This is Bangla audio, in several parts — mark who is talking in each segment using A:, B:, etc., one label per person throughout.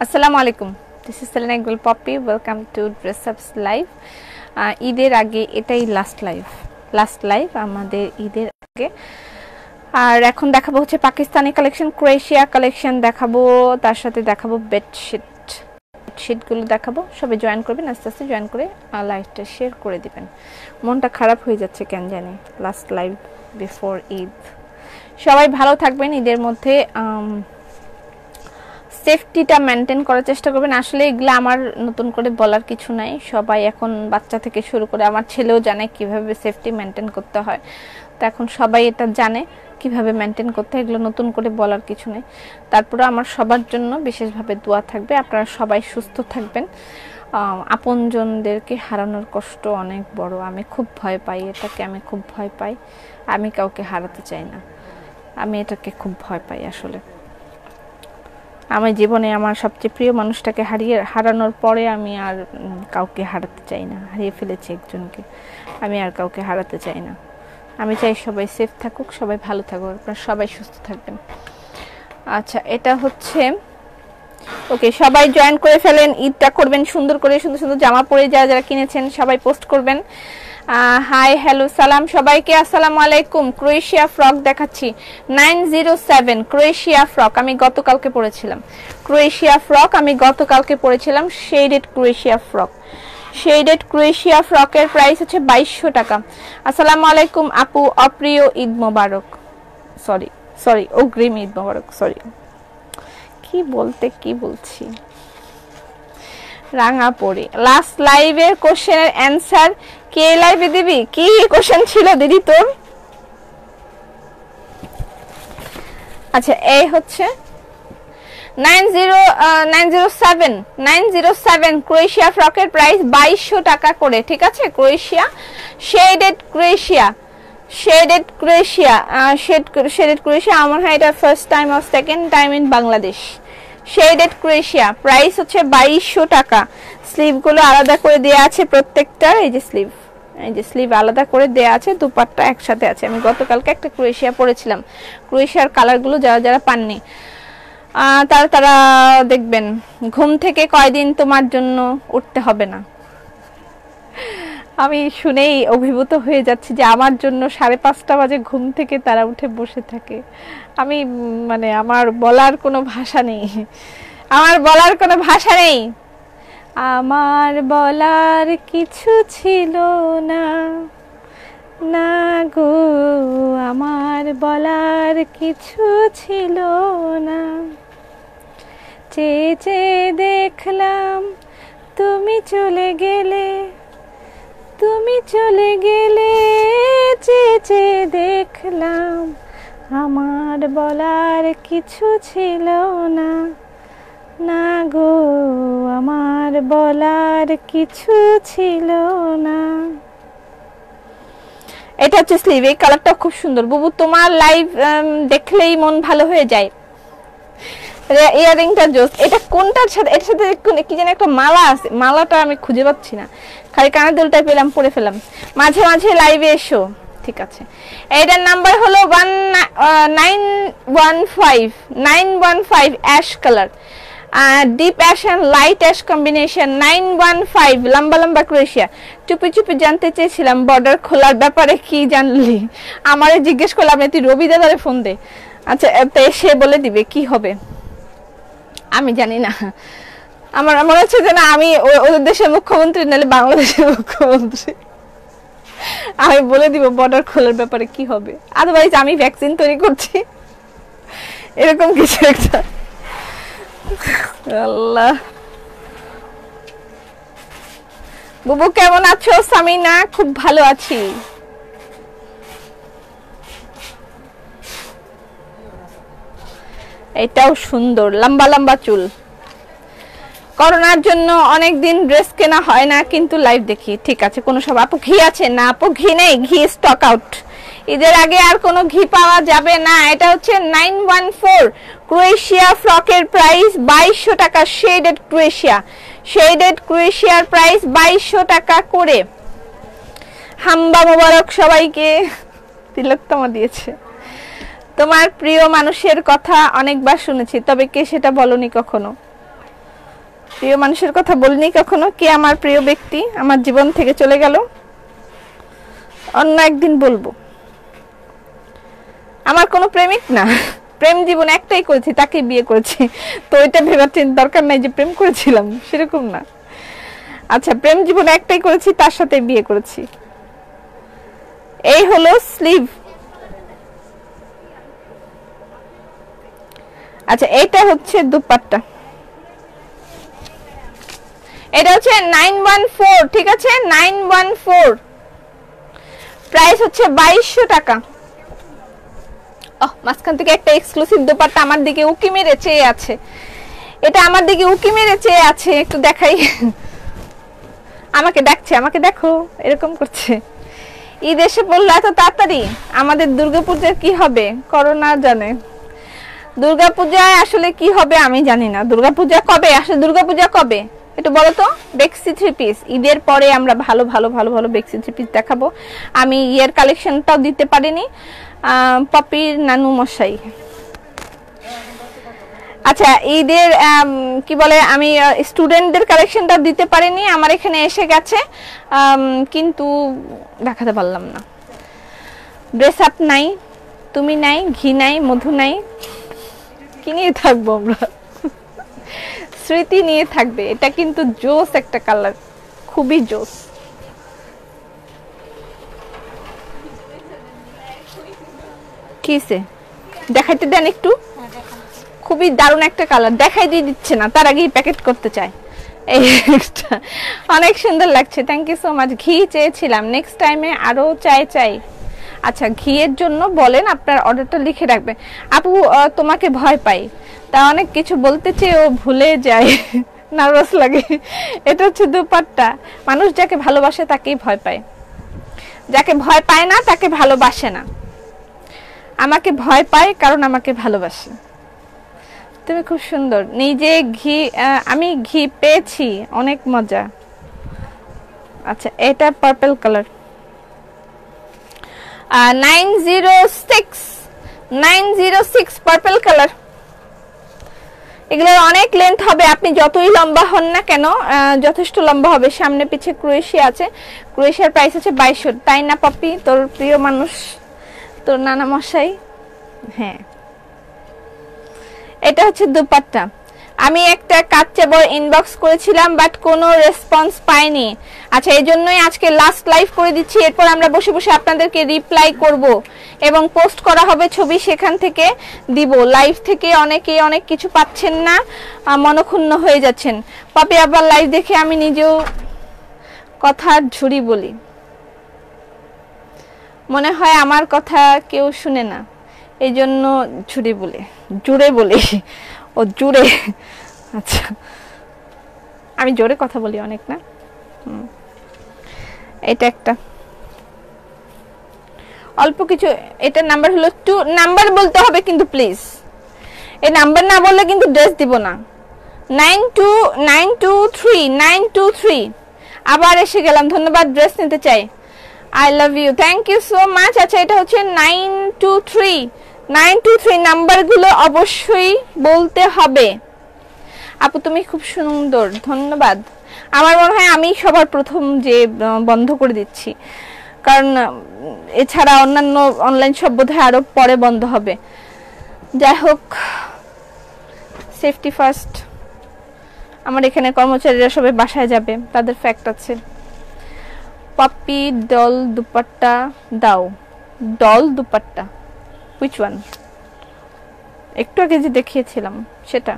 A: আসসালামু আলাইকুম, this is Selina Iqbal Popy. Welcome to dress ups live. ঈদের আগে এটাই লাস্ট লাইভ আমাদের ঈদের আগে। আর এখন দেখাবো হচ্ছে পাকিস্তানি কালেকশন, ক্রোয়েশিয়া কালেকশন দেখাবো, তার সাথে দেখাবো বেডশিটগুলো দেখাবো। সবাই জয়েন করবেন, আস্তে আস্তে জয়েন করে লাইভটা শেয়ার করে দিবেন। মনটা খারাপ হয়ে যাচ্ছে কেন জানি, লাস্ট লাইভ বিফোর ঈদ। সবাই ভালো থাকবেন ঈদের মধ্যে, সেফটিটা মেনটেন করার চেষ্টা করবেন। আসলে এগুলো আমার নতুন করে বলার কিছু নাই, সবাই এখন বাচ্চা থেকে শুরু করে আমার ছেলেও জানে কিভাবে সেফটি মেনটেন করতে হয়। তো এখন সবাই এটা জানে কিভাবে মেনটেন করতে হয়, এগুলো নতুন করে বলার কিছু নেই। তারপরে আমার সবার জন্য বিশেষভাবে দোয়া থাকবে, আপনারা সবাই সুস্থ থাকবেন। আপনজনদেরকে হারানোর কষ্ট অনেক বড়, আমি খুব ভয় পাই এটাকে, আমি খুব ভয় পাই। আমি কাউকে হারাতে চাই না, আমি এটাকে খুব ভয় পাই। আসলে আমার জীবনে আমার সবচেয়ে প্রিয় মানুষটাকে হারানোর পরে আমি আর কাউকে হারাতে চাই না। হারিয়ে ফেলেছি একজনকে, আমি আর কাউকে হারাতে চাই না। আমি চাই সবাই সেফ থাকুক, সবাই ভালো থাকুক, আপনারা সবাই সুস্থ থাকবেন। আচ্ছা, এটা হচ্ছে ওকে, সবাই জয়েন করে ফেলেন, ঈদটা করবেন সুন্দর করে। সুন্দর সুন্দর জামা পরে যারা যারা কিনেছেন সবাই পোস্ট করবেন। হাই হ্যালো সালাম সবাইকে, আসসালামু আলাইকুম। ক্রোয়েশিয়া ফ্রক দেখাচ্ছি 907, ক্রোয়েশিয়া ফ্রক আমি গতকালকে পরেছিলাম। শেডেড ক্রোয়েশিয়া ফ্রকের প্রাইস হচ্ছে 2200 টাকা। আসসালামু আলাইকুম আপু, অপ্রিয় ঈদ মোবারক। সরি অগ্রিম ঈদ মোবারক। সরি, কি বলছি রাঙা পড়ে। লাস্ট লাইভের কোশ্চেনের অ্যানসার কে লাইভে দিবি? কি কোশ্চেন ছিল দিদি তোর? আচ্ছা, এই হচ্ছে 907 ক্রোয়েশিয়া ফ্রকের প্রাইস 2200 টাকা করে, ঠিক আছে? ক্রোয়েশিয়া শেডেড ক্রোয়েশিয়া আমার হয় এটা ফার্স্ট টাইম আর second time in Bangladesh. Shaded Croatia price হচ্ছে 2200 টাকা। স্লিভগুলো আলাদা করে দেয়া আছে প্রত্যেকটার, এই যে স্লিভ আলাদা করে দেয়া আছে, দুপাট্টা একসাথে আছে। আমি গতকালকে একটা ক্রোয়েশিয়া পরেছিলাম, ক্রোয়েশিয়ার কালারগুলো যারা যারা পাননি তারা দেখবেন ঘুম থেকে কয়দিন তোমার জন্য উঠতে হবে না। আমি শুনেই অভিভূত হয়ে যাচ্ছি যে আমার জন্য 5:30 বাজে ঘুম থেকে তারা উঠে বসে থাকে। আমি মানে আমার বলার কোনো ভাষা নেই, আমার বলার কিছু ছিল না, না গো আমার বলার কিছু ছিল না। চেয়ে দেখলাম তুমি চলে গেলে, চেয়ে দেখলাম আমার বলার কিছু ছিল না, না গো আমার বলার কিছু ছিল না। এটা হচ্ছে স্লিভ, এই কালারটা খুব সুন্দর। বুবু তোমার লাইভ দেখলেই মন ভালো হয়ে যায়। ইয়ারিংটা জোস। এটা কোনটার সাথে, এর সাথে কি যেন একটা মালা আছে, মালাটা আমি খুঁজে পাচ্ছি না, খালি কানের দুলটা পেলাম, পরে ফেলাম। মাঝে মাঝে লাইভে এসো, ঠিক আছে? এটার নাম্বার হলো 915 ash colour, deep ash and light ash combination. 915 লম্বা ক্রোয়েশিয়া। চুপি জানতে চেয়েছিলাম বর্ডার খোলার ব্যাপারে কি জানলি? আমারে জিজ্ঞেস করলাম, তুই রবি দাদারে ফোন দে। আচ্ছা, সে বলে দিবে কি হবে, আমি জানি না। আমার মনে হচ্ছে যে না, আমি ওদের দেশের মুখ্যমন্ত্রী নাহলে বাংলাদেশের মুখ্যমন্ত্রী, আমি বলে দিব বর্ডার খোলার ব্যাপারে কি হবে। আদারওয়াইজ আমি ভ্যাকসিন তৈরি করছি, এরকম কিছু একটা। আল্লাহ। বুবু কেমন আছো? সামিনা খুব ভালো আছি। এটাও সুন্দর, লম্বা চুল। করোনার জন্য অনেকদিন ড্রেস কেনা হয় না, কিন্তু লাইভ দেখি, ঠিক আছে? কোনো সব আপু ঘি আছে না? আপু ঘি নেই, ঘি স্টক আউট। ঈদের আগে আর কোনো ঘি পাওয়া যাবে না। এটা হচ্ছে 914 ক্রোয়েশিয়া ফ্রকের প্রাইস 2200 টাকা। শেডেড ক্রোয়েশিয়ার প্রাইস 2200 টাকা করে। হাম্বা মোবারক সবাইকে, তিলোত্তমা দিয়েছে। তোমার প্রিয় মানুষের কথা অনেকবার শুনেছি, তবে কে সেটা বলনি কখনো। প্রিয় মানুষের কথা বলিনি কখনো, কে আমার প্রিয় ব্যক্তি আমার জীবন থেকে চলে গেল, অন্য একদিন বলবো। আমার কোনো প্রেমিক না, প্রেম জীবন একটাই করেছি, তাকে বিয়ে করেছি, তো এটা ভেবার দরকার নাই যে প্রেম করেছিলাম, সেরকম না। আচ্ছা, প্রেম জীবন একটাই করেছি, তার সাথে বিয়ে করেছি। এই হলো স্লিভ। আচ্ছা, এটা হচ্ছে দুপাট্টা, এটা হচ্ছে 914, ঠিক আছে 914, প্রাইস হচ্ছে 2200 টাকা। মাঝখান থেকে একটা এক্সক্লুসিভ দোপাট্টা আমার দিকে উকি মেরে চেয়ে আছে, এটা আমার দিকে উকি মেরে চেয়ে আছে, একটু দেখাই। আমাকে ডাকছে, আমাকে দেখো, এরকম করছে। ঈদ এসে পড়লো এত তাড়াতাড়ি, আমাদের দুর্গাপূজার কি হবে করোনা জানে। দুর্গাপূজায় আসলে কি হবে আমি জানি না। দুর্গাপূজা কবে আসলে, দুর্গাপূজা কবে একটু বলো তো? বেক্সি 3 পিস ঈদের পরে আমরা ভালো ভালো ভালো ভালো বেক্সি 3 পিস দেখাবো। আমি ইয়ার কালেকশনটাও দিতে পারিনি, পপির নানু মশাই। আচ্ছা, ঈদের কি বলে, আমি স্টুডেন্টদের কালেকশনটা দিতে পারিনি, আমার এখানে এসে গেছে কিন্তু দেখাতে পারলাম না। ড্রেস আপ নাই, তুমি নাই, ঘি নাই, মধু নাই, কি নিয়ে থাকবো আমরা? স্মৃতি নিয়ে থাকবে। এটা কিন্তু জোস একটা কালার, খুবই জোস। কিসে দেখাইতে দেন একটু, খুবই দারুণ একটা কালার, দেখাই দিয়ে দিচ্ছে না, তার আগেই প্যাকেট করতে চায়। এই অনেক সুন্দর লাগছে, থ্যাংক ইউ সো মাচ। ঘি চেয়েছিলাম, নেক্সট টাইমে আরো চাই। আচ্ছা, ঘিয়ের জন্য বলেন, আপনার অর্ডারটা লিখে রাখবেন। আপু তোমাকে ভয় পাই, তা অনেক কিছু বলতে চেয়ে ও ভুলে যায়, নার্ভাস লাগে। এটা হচ্ছে দুপাট্টা। মানুষ যাকে ভালোবাসে তাকেই ভয় পায়, যাকে ভয় পায় না তাকে ভালোবাসে না। আমাকে ভয় পায় কারণ আমাকে ভালোবাসে। তুমি খুব সুন্দর। নিজে ঘি, আমি ঘি পেয়েছি, অনেক মজা। আচ্ছা, এটা পার্পল কালার, 906 পার্পল কালার। এগুলোর অনেক লেন্থ হবে, আপনি যতই লম্বা হন না কেন যথেষ্ট লম্বা হবে। সামনে পিছে ক্রোয়েশিয়া আছে, ক্রোয়েশিয়ার প্রাইস হচ্ছে 2200, তাই না পপি? তোর প্রিয় মানুষ, তোর নানা মশাই। হ্যাঁ, এটা হচ্ছে দুপাট্টা। আমি একটা কাচ্চা বই ইনবক্স করেছিলাম বাট কোনো রেসপন্স পাইনি। আচ্ছা, এই জন্যই আজকে লাস্ট লাইভ করে দিচ্ছি, এরপর আমরা বসে বসে আপনাদেরকে রিপ্লাই করব এবং পোস্ট করা হবে ছবি, সেখান থেকে দিব। লাইভ থেকে অনেকে অনেক কিছু পাচ্ছেন না, মনক্ষুণ্ণ হয়ে যাচ্ছেন। পাপি আবার লাইভ দেখে আমি নিজেও কথার ঝুড়ি বলি, মনে হয় আমার কথা কেউ শুনে না, এই জন্য ঝুড়ি বলে, জুড়ে বলি। ও জুড়ে, আচ্ছা, আমি জোরে কথা বলি অনেক না। এটা একটা অল্প কিছু, এটা নাম্বার হলো 2, নাম্বার বলতে হবে কিন্তু প্লিজ, এই নাম্বার না বললে কিন্তু ড্রেস দিব না। 923 আবার এসে গেলাম, ধন্যবাদ। ড্রেস নিতে চাই, I love you, thank you so much. আচ্ছা, এটা হচ্ছে 923 নাম্বারগুলো অবশ্যই বলতে হবে। আপু তুমি খুব সুন্দর, ধন্যবাদ। আমার মনে হয় আমি সবার প্রথম যে বন্ধ করে দিচ্ছি, কারণ এছাড়া অন্যান্য অনলাইন সব বোধহয় আরো পরে বন্ধ হবে। যাই হোক, সেফটি ফার্স্ট। আমার এখানে কর্মচারীরা সবাই বাসায় যাবে, তাদের ফ্যাক্ট আছে। পপি ডল দুপাট্টা দাও, ডল দুপাট্টা, হুইচ ওয়ান? একটু আগে যে দেখিয়েছিলাম সেটা।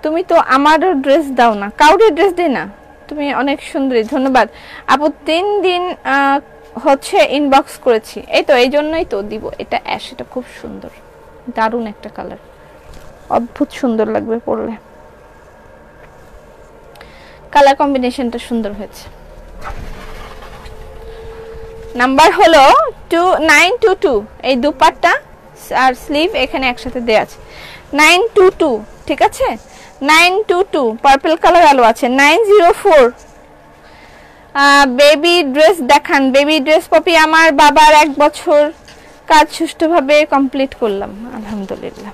A: তুমি তো আমারও ড্রেস দাও না, কাউরে ড্রেস দেই না। তুমি অনেক সুন্দরী, ধন্যবাদ আপু। 3 দিন হচ্ছে ইনবক্স করেছি, এই তো এই জন্যই তো দিব। এটা অ্যাশ, এটা খুব সুন্দর, দারুণ একটা কালার, অদ্ভুত সুন্দর লাগবে পরলে। কালার কম্বিনেশনটা সুন্দর হয়েছে। নাম্বার হলো 922, এই দুপাট্টা আর স্লিভ এখানে একসাথে দেয়া আছে। 922, ঠিক আছে, 922 পার্পল কালার আলো আছে। 904 বেবি ড্রেস দেখান, বেবি ড্রেস। পপি আমার বাবার 1 বছর কাজ সুষ্ঠুভাবে কমপ্লিট করলাম, আলহামদুলিল্লাহ।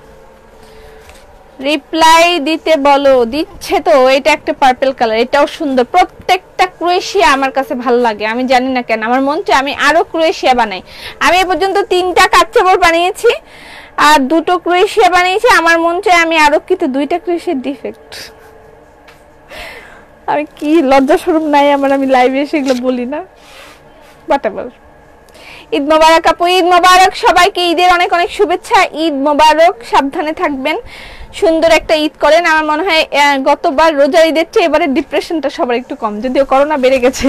A: রিপ্লাই দিতে বলো, দিচ্ছে তো। এটা একটা পার্পল কালার, এটাও সুন্দর। প্রত্যেকটা ক্রোয়েশিয়া আমার কাছে ভালো লাগে, আমি জানি না কেন। আমার মন চায় আমি আরো ক্রোয়েশিয়া বানাই। আমি এ পর্যন্ত 3টা কাচ্চাবর বানিয়েছি আর 2টো ক্রোয়েশিয়া বানিয়েছি। আমার মন চায় আমি আরো কিন্তু 2টা ক্রোয়েশিয়ার ডিফেক্ট। আমি কি লজ্জা শরম নাই আমার, আমি লাইভে এসে এগুলো বলি না। বাটাবার ঈদ মোবারক আপু, ঈদ মোবারক সবাইকে। ঈদের অনেক অনেক শুভেচ্ছা। ঈদ মোবারক, সাবধানে থাকবেন, সুন্দর একটা ঈদ করেন। আমার মনে হয় গতবার রোজার ঈদের চেয়ে এবারে ডিপ্রেশনটা সবার একটু কম, যদিও করোনা বেড়ে গেছে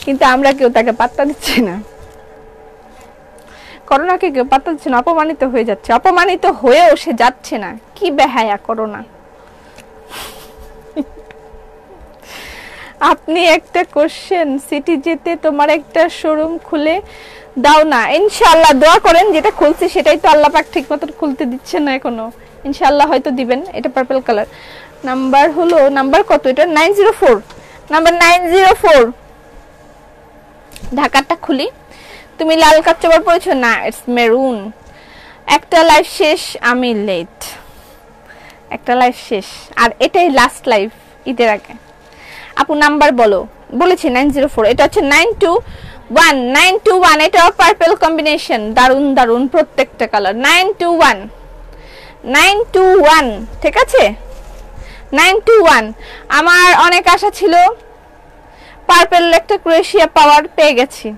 A: কিন্তু আমরা কেউ তাকে পাত্তা দিচ্ছি না। করোনাকে কেউ পাত্তা দিচ্ছে না, অপমানিত হয়ে যাচ্ছে। অপমানিত হয়েও সে যাচ্ছে না, কি বেহায়া করোনা। আপনি একটা কোশ্চেন, সিটি যেতে তোমার একটা শোরুম খুলে দাও না। ইনশাআল্লাহ দোয়া করেন, যেটা খুলছি সেটাই তো আল্লাহ পাক ঠিকমতো খুলতে দিচ্ছেন না এখনো। ইনশাআল্লাহ হয়তো দিবেন। এটা পার্পল কালার, নাম্বার হলো, নাম্বার কত এটা? 904, নাম্বার 904। ঢাকাটা খুলি। তুমি লাল কাচ্চাবর পরেছো না? It's maroon. একটা লাইভ শেষ, আমি লেট। একটা লাইভ শেষ আর এটাই লাস্ট লাইভ ঈদের আগে। আপু নাম্বার বলো। বলেছি 904। এটা হচ্ছে 921, 921। এটাও পার্পল কম্বিনেশন, দারুন দারুন প্রত্যেকটা কালার। 921, 921, ঠিক আছে 921। আমার অনেক আশা ছিল পার্পল একটা ক্রোয়েশিয়া পাওয়ার, পেয়ে গেছি।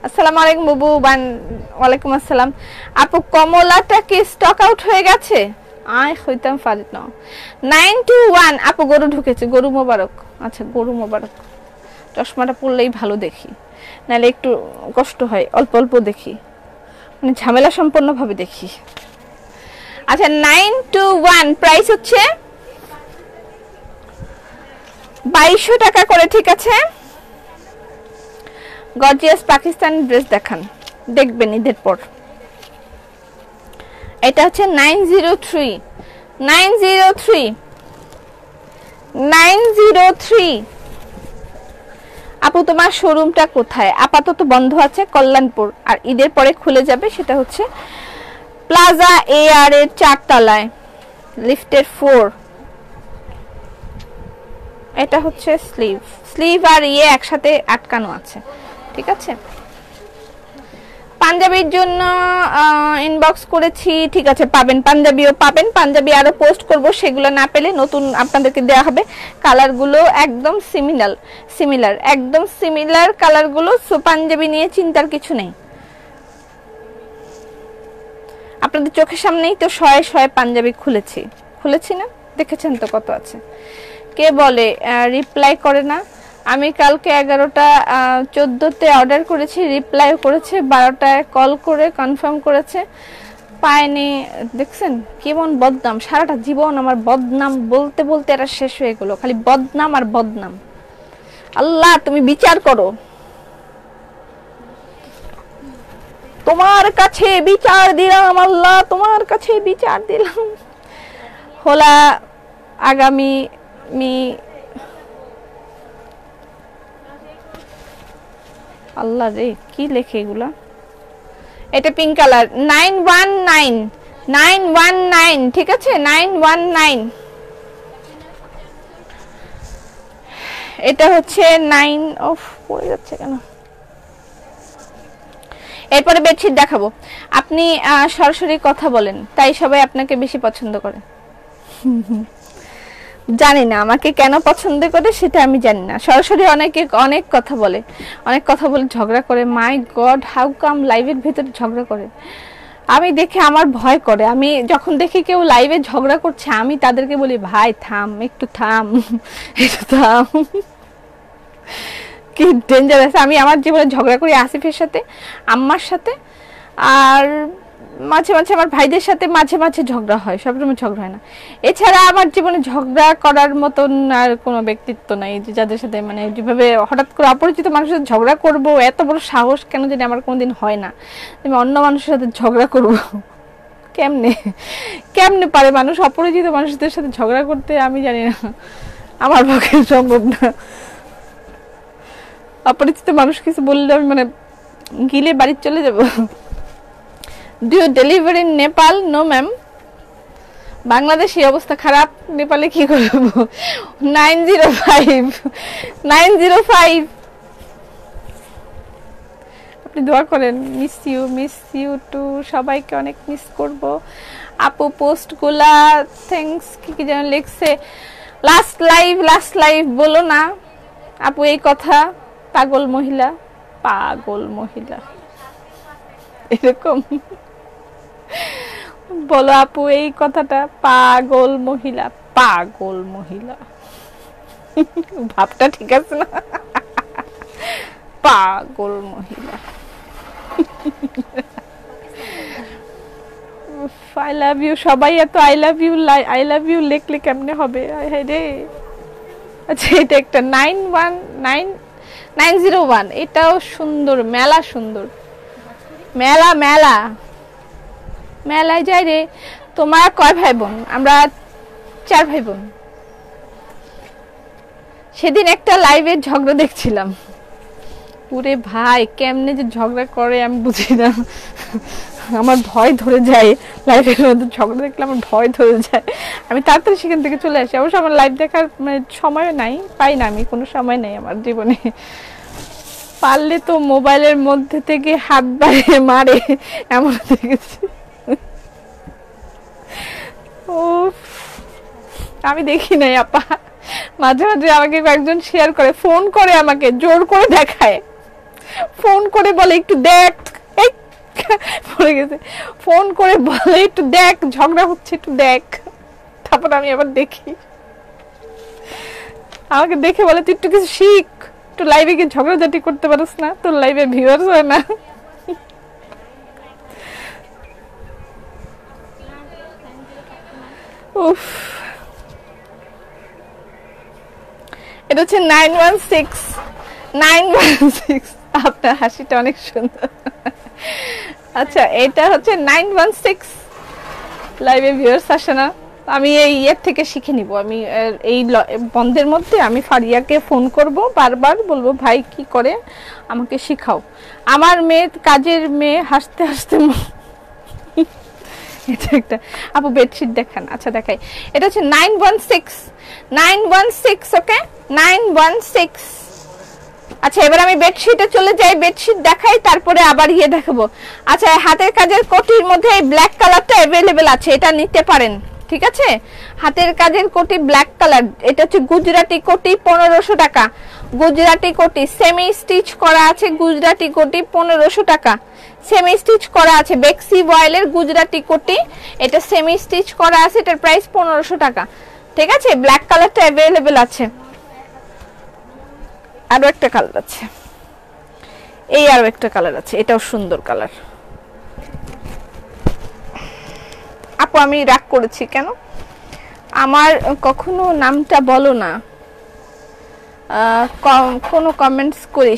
A: আসসালামু আলাইকুম বুবু বান। ওয়ালাইকুম আসসালাম। আপু কমলাটা কি স্টক আউট হয়ে গেছে? আয় হইতাম পারি না। 921। আপু গরু ঢুকেছে, গরু মোবারক। আচ্ছা গরু মোবারক। চশমাটা পরলেই ভালো দেখি, নাহলে একটু কষ্ট হয়। অল্প অল্প দেখি, মানে ঝামেলা সম্পন্ন ভাবে দেখি। আচ্ছা 921 প্রাইস হচ্ছে 2200 টাকা করে, ঠিক আছে। গর্জিয়াস পাকিস্তানি ড্রেস দেখান, দেখবেন ঈদের পর। এটা হচ্ছে 903, 903, 903। আপু তোমার শোরুমটা কোথায়? আপাতত বন্ধ আছে কল্যাণপুর, আর ঈদের পরে খুলে যাবে। সেটা হচ্ছে প্লাজা AR এর 4 তলায়, লিফটের 4। এটা হচ্ছে স্লিভ, স্লিভ আর ইয়ে একসাথে আটকানো আছে, ঠিক আছে। পাঞ্জাবির জন্য ইনবক্স করেছি, ঠিক আছে পাবেন, পাঞ্জাবিও পাবেন। পাঞ্জাবি আরো পোস্ট করব, সেগুলো না পেলে নতুন আপনাদেরকে দেওয়া হবে। কালারগুলো একদম সিমিলার, একদম সিমিলার কালারগুলো। সো পাঞ্জাবি নিয়ে চিন্তার কিছু নেই। আপনাদের চোখের সামনেই তো শয়ে শয়ে পাঞ্জাবি খুলেছি না, দেখেছেন তো কত আছে। কে বলে রিপ্লাই করে না? আমি কালকে 11টা 14তে অর্ডার করেছি, রিপ্লাইও করেছে, 12টায় কল করে কনফার্ম করেছে, পায়নি। দেখছেন কেমন বদনাম, সারাটা জীবন আমার বদনাম বলতে বলতে এটা শেষ হয়ে গেল, খালি বদনাম আর বদনাম। আল্লাহ তুমি বিচার করো, তোমার কাছে বিচার দিলাম, আল্লাহ তোমার কাছে বিচার দিলাম। হোলা আগামী আল্লাহ রে কি লেখে এগুলা। এটা পিঙ্ক কালার, 919, 919, ঠিক আছে 919। এটা হচ্ছে 9 অফ পড়ে যাচ্ছে কেন। এরপরে বেডশিট দেখাবো। আপনি সরাসরি কথা বলেন, তাই সবাই আপনাকে বেশি পছন্দ করে। জানি না আমাকে কেন পছন্দ করে, সেটা আমি জানি না। সরাসরি অনেকে অনেক কথা বলে ঝগড়া করে। মাই গড, হাউ কাম লাইভের ভিতরে ঝগড়া করে? আমি দেখে আমার ভয় করে। আমি যখন দেখি কেউ লাইভে ঝগড়া করছে, আমি তাদেরকে বলি ভাই থাম, একটু থাম, একটু থাম। কি ডেঞ্জারাস। আমি আমার জীবনে ঝগড়া করি আসিফের সাথে, আম্মার সাথে, আর মাঝে মাঝে আমার ভাইদের সাথে মাঝে মাঝে ঝগড়া হয়, সবসময় ঝগড়া হয় না। এছাড়া আমার জীবনে ঝগড়া করার মতন আর কোনো ব্যক্তিত্ব নাই, যে যাদের সাথে মানে যেভাবে হঠাৎ করে অপরিচিত মানুষের সাথে ঝগড়া করব, এত বড় সাহস কেন জানি আমার কোনোদিন হয় না। আমি অন্য মানুষের সাথে ঝগড়া করব, কেমনে পারে মানুষ অপরিচিত মানুষদের সাথে ঝগড়া করতে? আমি জানি না, আমার পক্ষে সম্ভব না। অপরিচিত মানুষ কিছু বললে আমি মানে গিলে বাড়ি চলে যাব। Do you deliver in Nepal? No ma'am. বাংলাদেশে অবস্থা খারাপ, নেপালে কি করব? 905 905 আপনি দোয়া করেন। মিস ইউ টু, সবাইকে অনেক মিস করব। আপু পোস্টগুলা থ্যাঙ্কস কি যেন লিখছে, লাস্ট লাইভ বলো না আপু এই কথা, পাগল মহিলা এরকম বলো আপু এই কথাটা, পাগল মহিলা ভাবটা ঠিক আছে না? পাগল মহিলা। আই লাভ ইউ, সবাই এত আই লাভ ইউ লিখলে কেমনে হবে রে? আচ্ছা এটা একটা 901, এটাও সুন্দর, মেলা সুন্দর, মেলায় যাই রে। তোমার কয় ভাই বোন? আমরা 4 ভাই বোন। সেদিন একটা লাইভে ঝগড়া দেখছিলাম, পুরে ভাই কেমনে যে ঝগড়া করে আমি বুঝি না, আমার ভয় ধরে যায়। লাইভের মধ্যে ঝগড়া দেখলে আমার ভয় ধরে যায়, আমি তাড়াতাড়ি সেখান থেকে চলে আসি। অবশ্য আমার লাইভ দেখার সময় নাই, পাই না, আমি কোনো সময় নেই আমার জীবনে। পারলে তো মোবাইলের মধ্যে থেকে হাত বাড়িয়ে মারে, এমন দেখেছি। ও আমি দেখি নাই আপা, মাঝে মাঝে আমাকে কয়েকজন শেয়ার করে, ফোন করে আমাকে জোর করে দেখায়, ফোন করে বলে একটু দেখ, পড়ে গেছে, ফোন করে বলে একটু দেখ ঝগড়া হচ্ছে, একটু দেখ। তারপর আমি আবার দেখি, আমাকে দেখে বলে তুই একটু কিছু শিখ, একটু লাইভে গিয়ে ঝগড়াঝাটি করতে পারিস না, তোর লাইভে ভিউয়ার্স হয় না। উফ, এটা হচ্ছে 916। আপনার হাসিটা অনেক সুন্দর। আচ্ছা এটা হচ্ছে 916 লাইভে ভিউয়ার্স আসে না। আমি এই ইয়ের থেকে শিখে নিব, আমি এই বন্ধের মধ্যে আমি ফারিয়াকে ফোন করব, বারবার বলবো ভাই কি করে আমাকে শিখাও। আমার মেয়ে, কাজের মেয়ে, হাসতে হাসতে এটা একটা আপু বেডশিট দেখান। আচ্ছা দেখাই, এটা হচ্ছে 916 ওকে 916। আচ্ছা এবার আমি বেডশিটে চলে যাই, বেডশিট দেখাই, তারপরে আবার ইয়ে দেখাবো। আচ্ছা হাতের কাজের কোটির মধ্যে এই ব্ল্যাক কালারটা অ্যাভেলেবেল আছে, এটা নিতে পারেন, ঠিক আছে? হাতের কাজের কোটি ব্ল্যাক কালার, এটা হচ্ছে গুজরাটি কোটি 1500 টাকা। গুজরাটি কোটি সেমি স্টিচ করা আছে, গুজরাটি কোটি 1500 টাকা, সেমি স্টিচ করা আছে। বেক্সি বয়েলের গুজরাটি কোটি, এটা সেমি স্টিচ করা আছে, এটার প্রাইস 1500 টাকা, ঠিক আছে? ব্ল্যাক কালারটা অ্যাভেলেবেল আছে। আরো একটা কালার আছে, এই আরো একটা কালার আছে, এটাও সুন্দর কালার। আপু আমি রাগ করেছি কেন? আমার কখনো নামটা বলো না, কোনো কমেন্টস করি।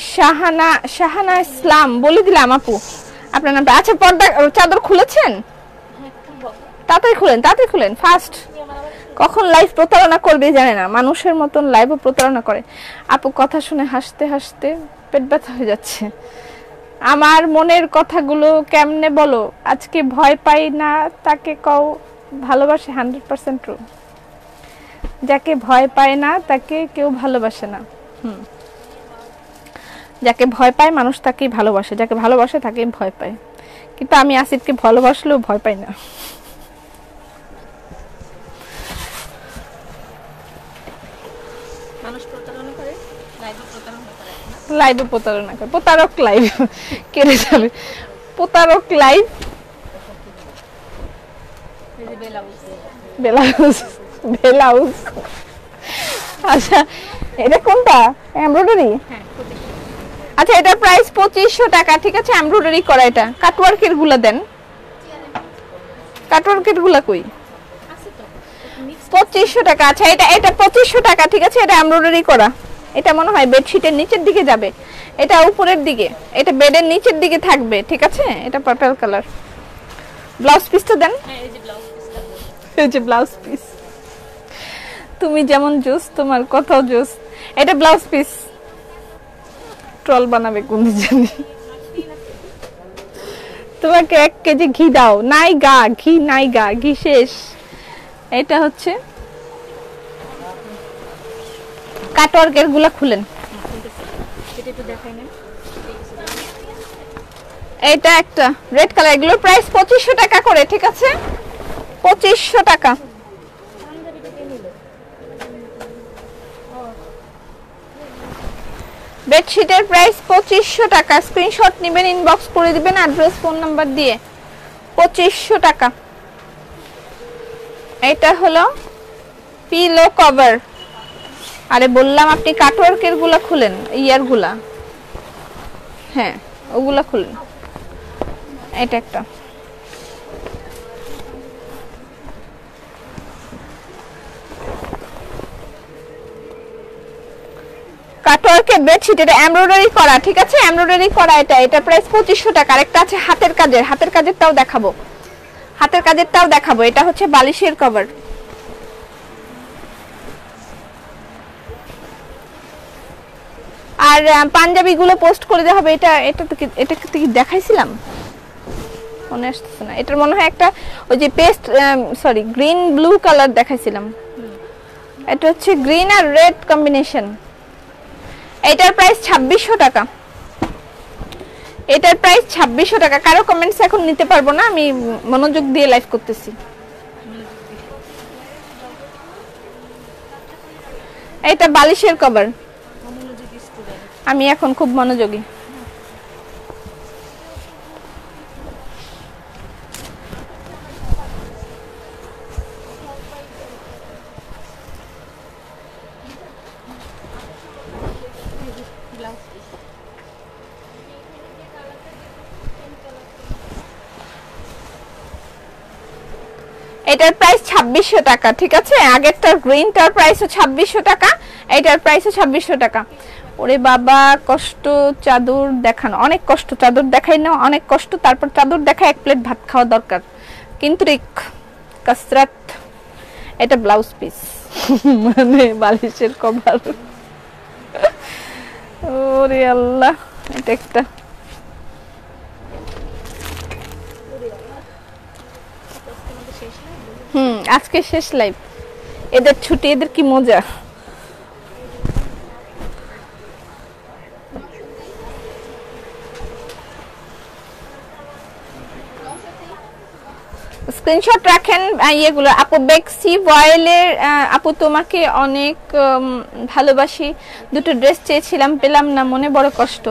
A: শাহানা ইসলাম বলে দিলাম আপু আপনার নামটা। আচ্ছা পর্দা চাদর খুলেছেন? তাড়াতাড়ি খুলেন ফাস্ট। কখন লাইভ প্রতারণা করবে জানে না, মানুষের মতন লাইভও প্রতারণা করে। আপু কথা শুনে হাসতে হাসতে পেট ব্যথা হয়ে যাচ্ছে। আমার মনের কথাগুলো কেমনে বলো, আজকে ভয় পাই না তাকে কও ভালোবাসে 100% ট্রু। যাকে ভয় পায় না তাকে কেউ ভালোবাসে না। যাকে ভয় পায় মানুষ তাকেই ভালোবাসে, যাকে ভালোবাসে তাকেই ভয় পায়। কিন্তু আমি আসিফকে ভালোবাসলেও ভয় পাই না। লাইভে প্রতারণা করে, প্রতারক লাইভ কেড়ে যাবে, প্রতারক লাইভ। ব্লাউজ আচ্ছা এটা কোনটা? এমব্রয়ডারি। আচ্ছা এটা প্রাইস 2500 টাকা, ঠিক আছে? এমব্রয়ডারি করা, এটা কাটওয়ার্কের গুলা দেন, কাটওয়ার্কের গুলা কই? 2500 টাকা। আচ্ছা এটা 2500 টাকা, ঠিক আছে? এটা এমব্রয়ডারি করা, এটা মনে হয় বেডশিটের নিচের দিকে যাবে, এটা উপরের দিকে, এটা বেডের নিচের দিকে থাকবে, ঠিক আছে? এটা পার্পল কালার। ব্লাউজ পিসটা দেন। এই যে ব্লাউজ পিস, তুমি যেমন জোস তোমার কথাও জোস। এটা ব্লাউজ পিস, ট্রল বানাবে কোন জানি। তোমাকে 1 কেজি ঘি দাও, নাই গা ঘি, নাই গা ঘি শেষ। এটা হচ্ছে কাটওয়ার্কের গুলা খুলেন। এটা একটা রেড কালার, এগুলোর প্রাইস 2500 টাকা করে, ঠিক আছে 2500 টাকা। বেডশিটের প্রাইস 2500 টাকা, স্ক্রিনশট নেবেন, ইনবক্স করে দিবেন অ্যাড্রেস ফোন নাম্বার দিয়ে। 2500 টাকা। এটা হলো পিলো কভার। আরে বললাম আপনি কাটওয়ার্কের গুলা খুলেন, ইয়ার গুলা, হ্যাঁ ওগুলা খুলেন। এটা একটা কাটওয়ার্কের বেডশিট, এটা এমব্রয়ডারি করা, ঠিক আছে এমব্রয়ডারি করা। এটা প্রাইস 2500 টাকা। আরেকটা আছে হাতের কাজের, হাতের কাজেরটাও দেখাবো, হাতের কাজেরটাও দেখাবো। এটা হচ্ছে বালিশের কভার। আর পাঞ্জাবি গুলো পোস্ট করে দেওয়া হবে। এটা কি দেখাইছিলাম মনে আসতেছে না। এটার মনে হয় একটা ওই যে paste sorry green blue colour দেখাইছিলাম। এটা হচ্ছে গ্রিন আর রেড কম্বিনেশন। এটার প্রাইস 2600 টাকা। এটার প্রাইস 2600 টাকা। কারো কমেন্টস এখন নিতে পারবো না, আমি মনোযোগ দিয়ে লাইভ করতেছি। এটা বালিশের কভার। আমি এখন খুব মনোযোগী। এটার প্রাইস 2600 টাকা, ঠিক আছে। আগেরটার গ্রিনটার প্রাইসও 2600 টাকা, এটার প্রাইসও 2600 টাকা। ওরে বাবা কষ্ট, চাদর দেখানো অনেক কষ্ট, চাদর দেখাই না অনেক কষ্ট, তারপর চাদর দেখা এক প্লেট ভাত খাওয়া দরকার, কিন্তু কসরত। এটা ব্লাউজ পিস মানে বালিশের কভার। ওরে আল্লাহ, এটা একটা আজকে শেষ লাইভ, এদের ছুটি, এদের কি মজা। স্ক্রিনশট রাখেন ইয়েগুলো। আপু বেক্সি ভয়েলের আপু তোমাকে অনেক ভালোবাসি, দুটো ড্রেস চেয়েছিলাম পেলাম না, মনে বড় কষ্ট।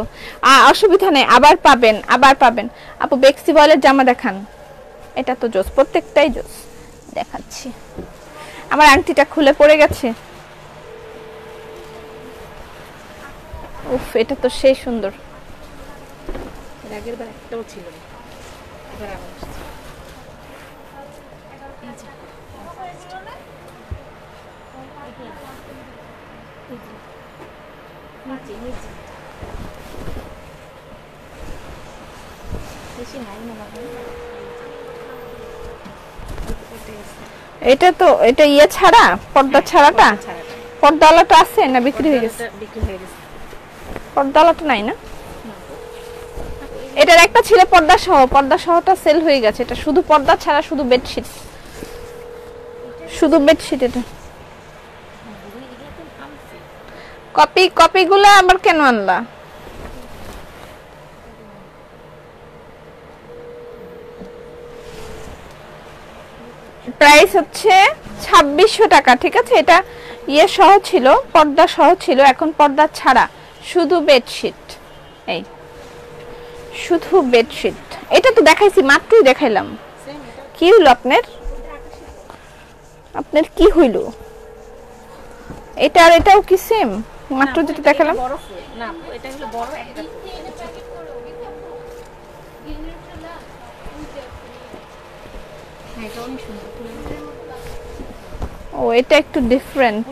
A: অসুবিধা নেই, আবার পাবেন, আবার পাবেন। আপু বেক্সি ভয়েলের জামা দেখান। এটা তো জোস, প্রত্যেকটাই জোস। দেখাচ্ছি, আমার আংটিটা খুলে পড়ে গেছে। উফ, এটা তো সেই সুন্দর।
B: আগের বার একটাও ছিল না, এবার আবার আসছে।
A: এটা তো এটা ইয়ে ছাড়া, পর্দা ছাড়াটা, পর্দাওয়ালাটা আছে না বিক্রি হয়ে গেছে?
B: বিক্রি হয়ে গেছে।
A: পর্দাওয়ালাটা নাই না? এটার একটা ছিল পর্দা সহ, পর্দা সহটা সেল হয়ে গেছে। এটা শুধু পর্দা ছাড়া, শুধু বেডশিট, শুধু বেডশিট। এটা কপিগুলা আবার কেন আনলা? প্রাইস হচ্ছে 2600 টাকা, ঠিক আছে। এটা ইয়ে সহ ছিল, পর্দা সহ ছিল, এখন পর্দা ছাড়া শুধু বেডশিট। এই শুধু বেডশিট। এটা তো দেখাইছি, মাত্রই দেখাইলাম। কি হলো আপনার? আপনার কি হইল? এটা আর এটাও কি সেম? মাত্র যেটা দেখালাম।
B: না, এটা হলো বড় একটা। হ্যাঁ, এটা অনেক সুন্দর।
A: ও, এটা একটু ডিফারেন্ট।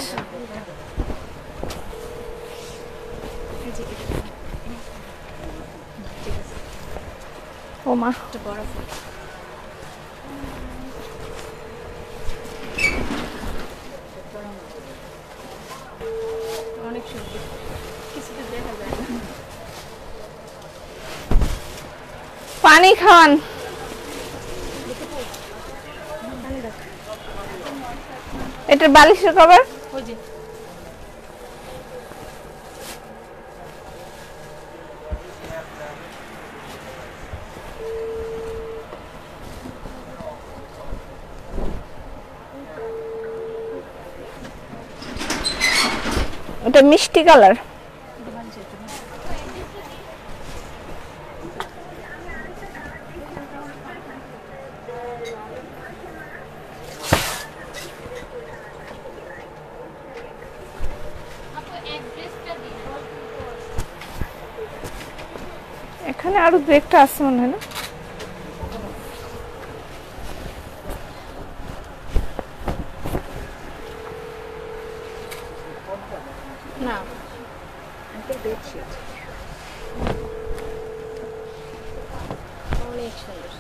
A: ও মা,
B: এটা বড় ফুল। অনেক সুন্দর, কিছুতে দেখা যায় না।
A: পানি খাওয়ান। এটার বালিশের কভার
B: ওই যে
A: ওটা মিষ্টি কালার। এখানে আরো দু একটা আছে মনে হয় না?
B: না আঙ্কেল বেডশিট অনেক সুন্দর।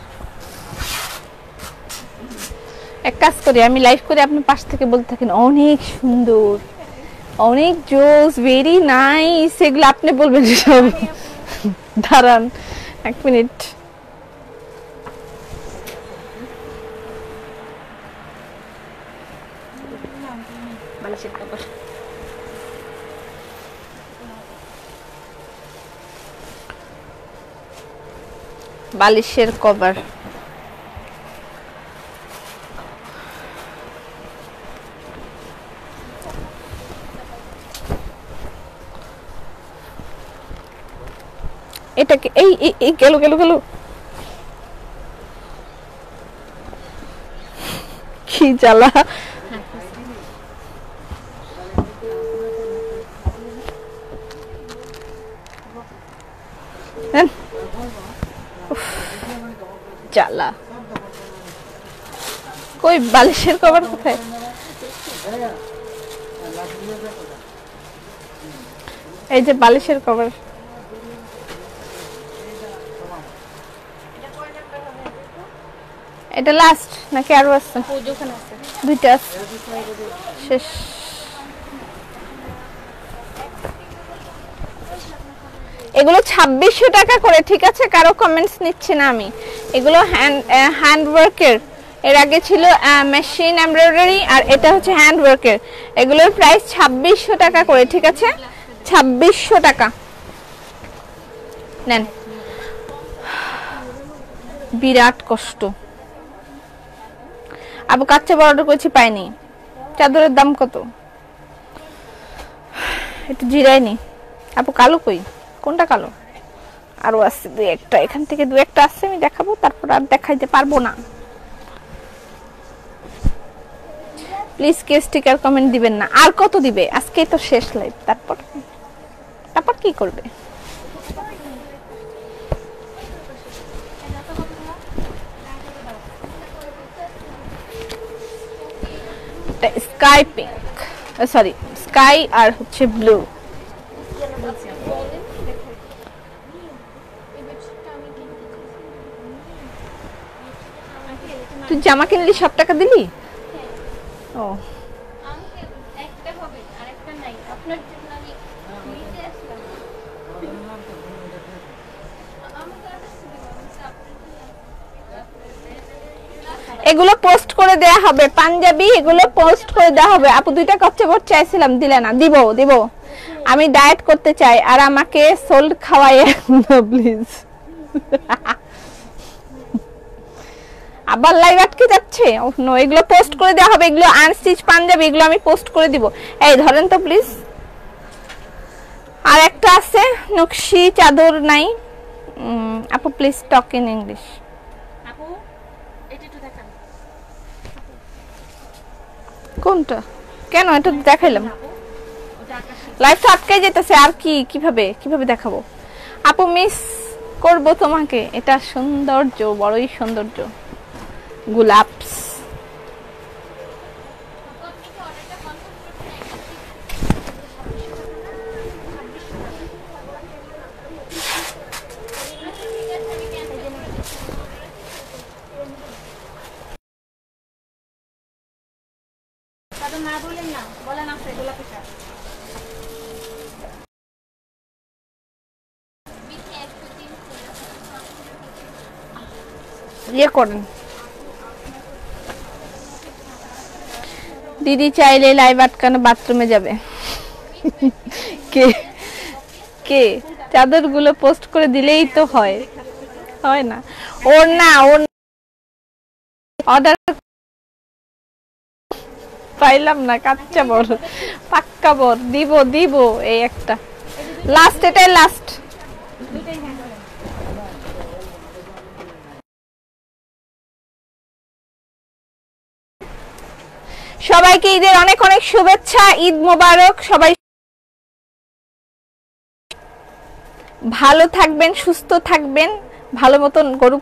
A: এক কাজ করি, আমি লাইভ করে আপনি পাশ থেকে বলতে থাকেন অনেক সুন্দর, অনেক জোস, ভেরি নাইস, এগুলো আপনি বলবেন সব। দাঁড়ান 1 মিনিট।
B: বালিশের কভার
A: বালিশের কভার এটাকে এই গেল গেল গেল, কি জ্বালা। নেন। উফ, জ্বালা। কই বালিশের কভার কোথায়? এই যে বালিশের কভার। এটা লাস্ট নাকি আরো আছে?
B: ওখানে আছে
A: দুইটা আছে, শেষ। এগুলো 2600 টাকা করে, ঠিক আছে? কারো কমেন্টস নিচ্ছি না আমি। এগুলো হ্যান্ড ওয়ার্কের, এর আগে ছিল মেশিন এমব্রয়ডারি, আর এটা হচ্ছে হ্যান্ড ওয়ার্কের। এগুলোর প্রাইস 2600 টাকা করে, ঠিক আছে? 2600 টাকা নেন। বিরাট কষ্ট। আবু কাচ্চা অর্ডার করেছি, পাইনি। চাদরের দাম কত? একটু জিরাইনি। আপু কালো কই? কোনটা কালো? আরো আছে দুই একটা, এখান থেকে দুই একটা আছে, আমি দেখাবো, তারপর আর দেখাইতে পারবো না। প্লিজ কে স্টিকার কমেন্ট দিবেন না। আর কত দিবে? আজকেই তো শেষ লাইভ, তারপর তারপর কি করবে? স্কাই পিঙ্ক, সরি স্কাই আর হচ্ছে ব্লু। তুই জামা কিনলি, সব টাকা দিলি? ও এগুলো পোস্ট করে দেয়া হবে, পাঞ্জাবি এগুলো পোস্ট করে দেয়া হবে। আপু দুইটা কচ্চা বট চাইছিলাম, দিলে না। দিব দিব, আমি ডায়েট করতে চাই, আর আমাকে সোল্ড খাওয়াই প্লিজ। আবার লাইভ আটকে যাচ্ছে। ওহ নো, এগুলো পোস্ট করে দেওয়া হবে, এগুলো আনস্টিচ পাঞ্জাবি, এগুলো আমি পোস্ট করে দিব। এই ধরেন তো প্লিজ। আর একটা আছে নকশি চাদর নাই। আপু প্লিজ টক ইন ইংলিশ।
B: আপু এটা একটু দেখান।
A: কোনটা? কেন এটা দেখাইলাম?
B: ওটা আকাশি।
A: লাইফটা আটকে যেতেছে, আর কি কিভাবে কিভাবে দেখাবো? আপু মিস করব তোমাকে, এটা সৌন্দর্য, বড়ই সৌন্দর্য। গোলাপস
B: দাদা না বলেন না, বলেন আছে গোলাপি শাড়ি।
A: ইয়ে করেন, দিদি চাইলে লাইভ আটকানো বাথরুমে যাবে। কে কে চাদরগুলো পোস্ট করে দিলেই তো হয়, হয় না? ওর না, ওর অর্ডার পাইলাম না, কাচ্চা বড় পাক্কা বড় দিব দিব, এই একটা লাস্ট, এটাই লাস্ট। সবাইকে ঈদের অনেক অনেক শুভেচ্ছা, ঈদ মোবারক। সবাই ভালো থাকবেন, সুস্থ থাকবেন, ভালো মতন গরু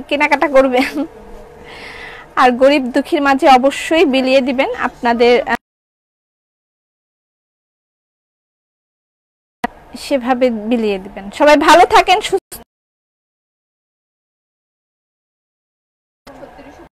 A: কেনাকাটা করবেন, আর গরিব দুঃখীর মাঝে অবশ্যই বিলিয়ে দিবেন আপনাদের সেভাবে বিলিয়ে দিবেন। সবাই ভালো থাকেন, সুস্থ